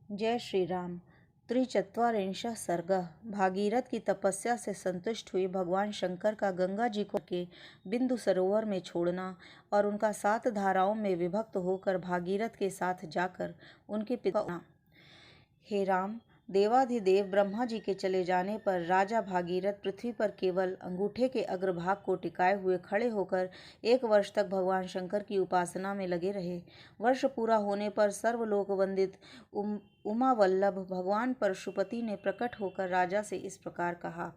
जय श्री राम। त्रिचत्वारिंशः सर्गः। भागीरथ की तपस्या से संतुष्ट हुए भगवान शंकर का गंगा जी को के बिंदु सरोवर में छोड़ना और उनका 7 धाराओं में विभक्त होकर भागीरथ के साथ जाकर उनके पिता। हे राम, देवाधिदेव ब्रह्मा जी के चले जाने पर राजा भागीरथ पृथ्वी पर केवल अंगूठे के अग्रभाग को टिकाए हुए खड़े होकर 1 वर्ष तक भगवान शंकर की उपासना में लगे रहे। वर्ष पूरा होने पर सर्वलोक वंदित उमा वल्लभ भगवान परशुपति ने प्रकट होकर राजा से इस प्रकार कहा,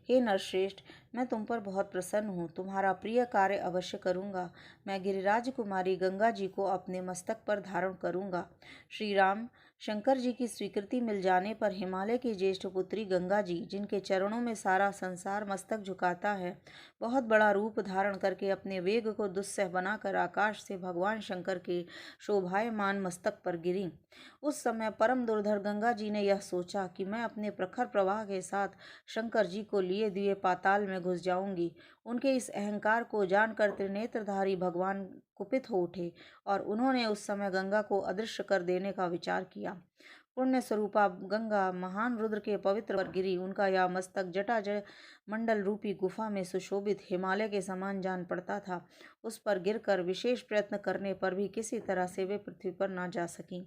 हे नरश्रेष्ठ, मैं तुम पर बहुत प्रसन्न हूँ। तुम्हारा प्रिय कार्य अवश्य करूँगा। मैं गिरिराज कुमारी गंगा जी को अपने मस्तक पर धारण करूँगा। श्री राम, शंकर जी की स्वीकृति मिल जाने पर हिमालय की ज्येष्ठ पुत्री गंगा जी, जिनके चरणों में सारा संसार मस्तक झुकाता है, बहुत बड़ा रूप धारण करके अपने वेग को दुस्सह बनाकर आकाश से भगवान शंकर के शोभायमान मस्तक पर गिरी। उस समय परम दुर्धर गंगा जी ने यह सोचा कि मैं अपने प्रखर प्रवाह के साथ शंकर जी को लिए दिए पाताल में घुस जाऊंगी। उनके इस अहंकार को जानकर त्रिनेत्रधारी भगवान कुपित हो उठे और उन्होंने उस समय गंगा को अदृश्य कर देने का विचार किया। पुण्य स्वरूपा गंगा महान रुद्र के पवित्र पर गिरी। उनका यह मस्तक जटाजय मंडल रूपी गुफा में सुशोभित हिमालय के समान जान पड़ता था। उस पर गिरकर विशेष प्रयत्न करने पर भी किसी तरह से वे पृथ्वी पर न जा सकी।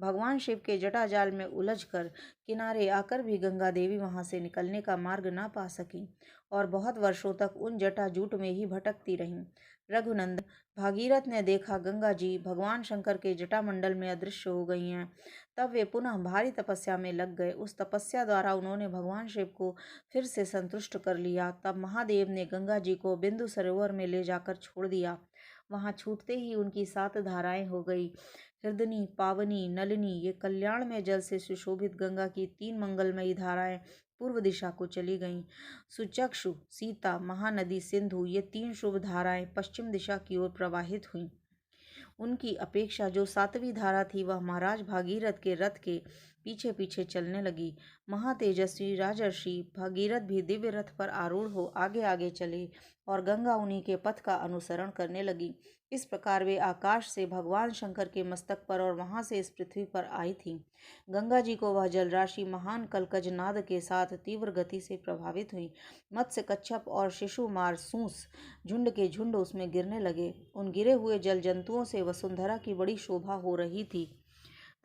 भगवान शिव के जटाजाल में उलझकर किनारे आकर भी गंगा देवी वहां से निकलने का मार्ग न पा सकी और बहुत वर्षों तक उन जटाजूट में ही भटकती रहीं। रघुनंदन, भागीरथ ने देखा गंगा जी भगवान शंकर के जटामंडल में अदृश्य हो गई हैं। तब वे पुनः भारी तपस्या में लग गए। उस तपस्या द्वारा उन्होंने भगवान शिव को फिर से संतुष्ट कर लिया। तब महादेव ने गंगा जी को बिंदु सरोवर में ले जाकर छोड़ दिया। वहां छूटते ही उनकी 7 धाराएं हो गई। हृदनी, पावनी, नलिनी, ये कल्याण में जल से सुशोभित गंगा की 3 मंगलमयी धाराएं पूर्व दिशा को चली गईं। सुचक्षु, सीता, महानदी, सिंधु, ये 3 शुभ धाराएं पश्चिम दिशा की ओर प्रवाहित हुईं। उनकी अपेक्षा जो 7वीं धारा थी वह महाराज भागीरथ के रथ के पीछे पीछे चलने लगी। महातेजस्वी राजर्षि भागीरथ भी दिव्य रथ पर आरूढ़ हो आगे आगे चले और गंगा उन्हीं के पथ का अनुसरण करने लगी। इस प्रकार वे आकाश से भगवान शंकर के मस्तक पर और वहां से इस पृथ्वी पर आई थी। गंगा जी को वह जलराशि महान कलकज नाद के साथ तीव्र गति से प्रभावित हुई। मत्स्य, कच्छप और शिशुमार सूस झुंड के झुंड उसमें गिरने लगे। उन गिरे हुए जल जंतुओं से वसुंधरा की बड़ी शोभा हो रही थी।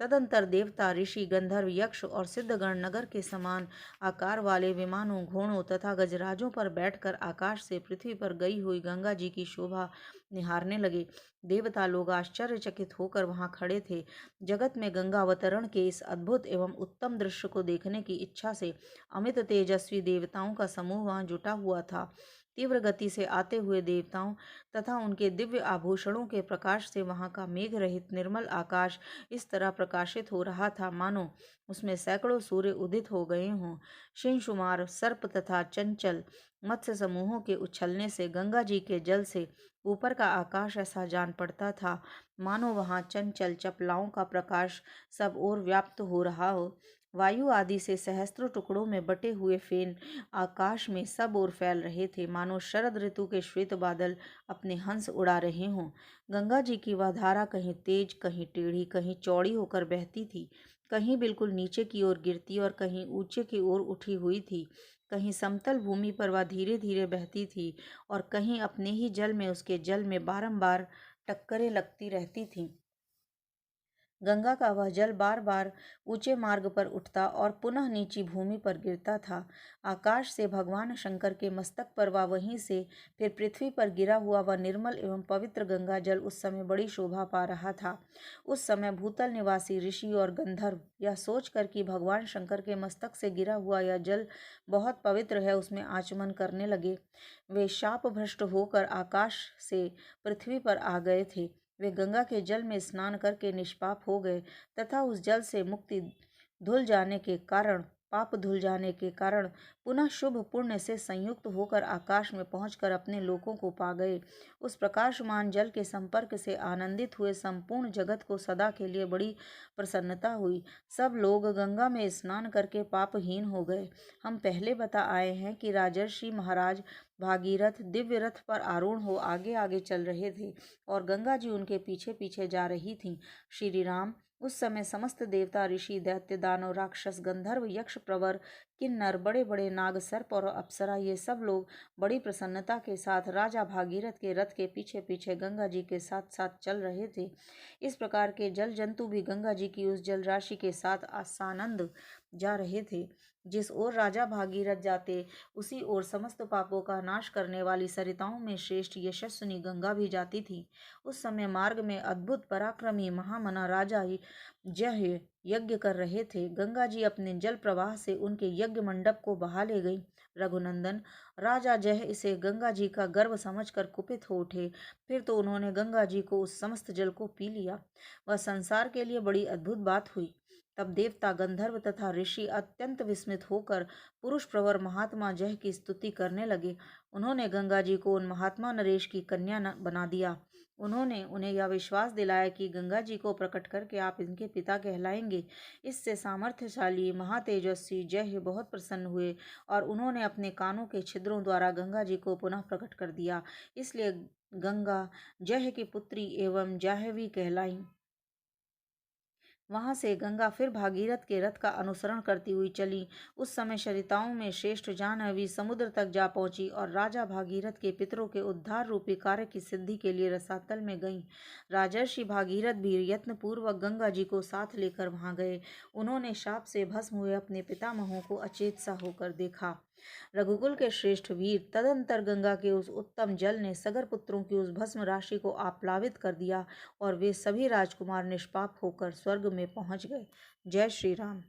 तदंतर देवता, ऋषि, गंधर्व, यक्ष और सिद्धगण नगर के समान आकार वाले विमानों, घोड़ों तथा गजराजों पर बैठकर आकाश से पृथ्वी पर गई हुई गंगा जी की शोभा निहारने लगे। देवता लोग आश्चर्यचकित होकर वहां खड़े थे। जगत में गंगावतरण के इस अद्भुत एवं उत्तम दृश्य को देखने की इच्छा से अमित तेजस्वी देवताओं का समूह वहां जुटा हुआ था। तीव्र गति से आते हुए देवताओं तथा उनके दिव्य आभूषणों के प्रकाश से वहां का मेघ रहित निर्मल आकाश इस तरह प्रकाशित हो रहा था मानो उसमें सैकड़ों सूर्य उदित हो गए हों। शिंशुमार, सर्प तथा चंचल मत्स्य समूहों के उछलने से गंगा जी के जल से ऊपर का आकाश ऐसा जान पड़ता था मानो वहां चंचल चपलाओं का प्रकाश सब ओर व्याप्त हो रहा हो। वायु आदि से सहस्त्रों टुकड़ों में बटे हुए फेन आकाश में सब ओर फैल रहे थे मानो शरद ऋतु के श्वेत बादल अपने हंस उड़ा रहे हों। गंगा जी की वह धारा कहीं तेज, कहीं टेढ़ी, कहीं चौड़ी होकर बहती थी, कहीं बिल्कुल नीचे की ओर गिरती और कहीं ऊंचे की ओर उठी हुई थी। कहीं समतल भूमि पर वह धीरे धीरे बहती थी और कहीं अपने ही जल में उसके जल में बारंबार टक्करें लगती रहती थीं। गंगा का वह जल बार बार ऊंचे मार्ग पर उठता और पुनः नीची भूमि पर गिरता था। आकाश से भगवान शंकर के मस्तक पर व वहीं से फिर पृथ्वी पर गिरा हुआ वह निर्मल एवं पवित्र गंगा जल उस समय बड़ी शोभा पा रहा था। उस समय भूतल निवासी ऋषि और गंधर्व यह सोचकर कि भगवान शंकर के मस्तक से गिरा हुआ यह जल बहुत पवित्र है, उसमें आचमन करने लगे। वे शाप भ्रष्ट होकर आकाश से पृथ्वी पर आ गए थे। वे गंगा के जल में स्नान करके निष्पाप हो गए तथा उस जल से मुक्ति धुल जाने के कारण पाप धुल जाने के कारण पुनः शुभ पुण्य से संयुक्त होकर आकाश में पहुंचकर अपने लोकों को पा गए। उस प्रकाशमान जल के संपर्क से आनंदित हुए संपूर्ण जगत को सदा के लिए बड़ी प्रसन्नता हुई। सब लोग गंगा में स्नान करके पापहीन हो गए। हम पहले बता आए हैं कि राजर्षि महाराज भागीरथ दिव्य रथ पर आरूढ़ हो आगे आगे चल रहे थे और गंगा जी उनके पीछे पीछे जा रही थीं। श्री राम, उस समय समस्त देवता, ऋषि, दैत्य, दानव, राक्षस, गंधर्व, यक्ष, प्रवर, किन्नर, बड़े बड़े नाग, सर्प और अप्सरा, ये सब लोग बड़ी प्रसन्नता के साथ राजा भागीरथ के रथ के पीछे पीछे गंगा जी के साथ साथ चल रहे थे। इस प्रकार के जल जंतु भी गंगा जी की उस जल राशि के साथ आसानंद जा रहे थे। जिस ओर राजा भागीरथ जाते, उसी ओर समस्त पापों का नाश करने वाली सरिताओं में श्रेष्ठ यशस्विनी गंगा भी जाती थी। उस समय मार्ग में अद्भुत पराक्रमी महामना राजा जय यज्ञ कर रहे थे। गंगा जी अपने जल प्रवाह से उनके यज्ञ मंडप को बहा ले गई। रघुनंदन, राजा जय इसे गंगा जी का गर्व समझकर कुपित हो उठे। फिर तो उन्होंने गंगा जी को उस समस्त जल को पी लिया। वह संसार के लिए बड़ी अद्भुत बात हुई। तब देवता, गंधर्व तथा ऋषि अत्यंत विस्मित होकर पुरुष प्रवर महात्मा जय की स्तुति करने लगे। उन्होंने गंगा जी को उन महात्मा नरेश की कन्या बना दिया। उन्होंने उन्हें यह विश्वास दिलाया कि गंगा जी को प्रकट करके आप इनके पिता कहलाएंगे। इससे सामर्थ्यशाली महातेजस्वी जय बहुत प्रसन्न हुए और उन्होंने अपने कानों के छिद्रों द्वारा गंगा जी को पुनः प्रकट कर दिया। इसलिए गंगा जय की पुत्री एवं जाह्नवी कहलाई। वहां से गंगा फिर भागीरथ के रथ का अनुसरण करती हुई चली। उस समय सरिताओं में श्रेष्ठ जाह्नवी समुद्र तक जा पहुंची और राजा भागीरथ के पितरों के उद्धार रूपी कार्य की सिद्धि के लिए रसातल में गईं। राजर्षि भागीरथ भी यत्न पूर्वक गंगा जी को साथ लेकर वहां गए। उन्होंने शाप से भस्म हुए अपने पितामहों को अचेत सा होकर देखा। रघुकुल के श्रेष्ठ वीर, तदंतर गंगा के उस उत्तम जल ने सगर पुत्रों की उस भस्म राशि को आप्लावित कर दिया और वे सभी राजकुमार निष्पाप होकर स्वर्ग में पहुंच गए। जय श्री राम।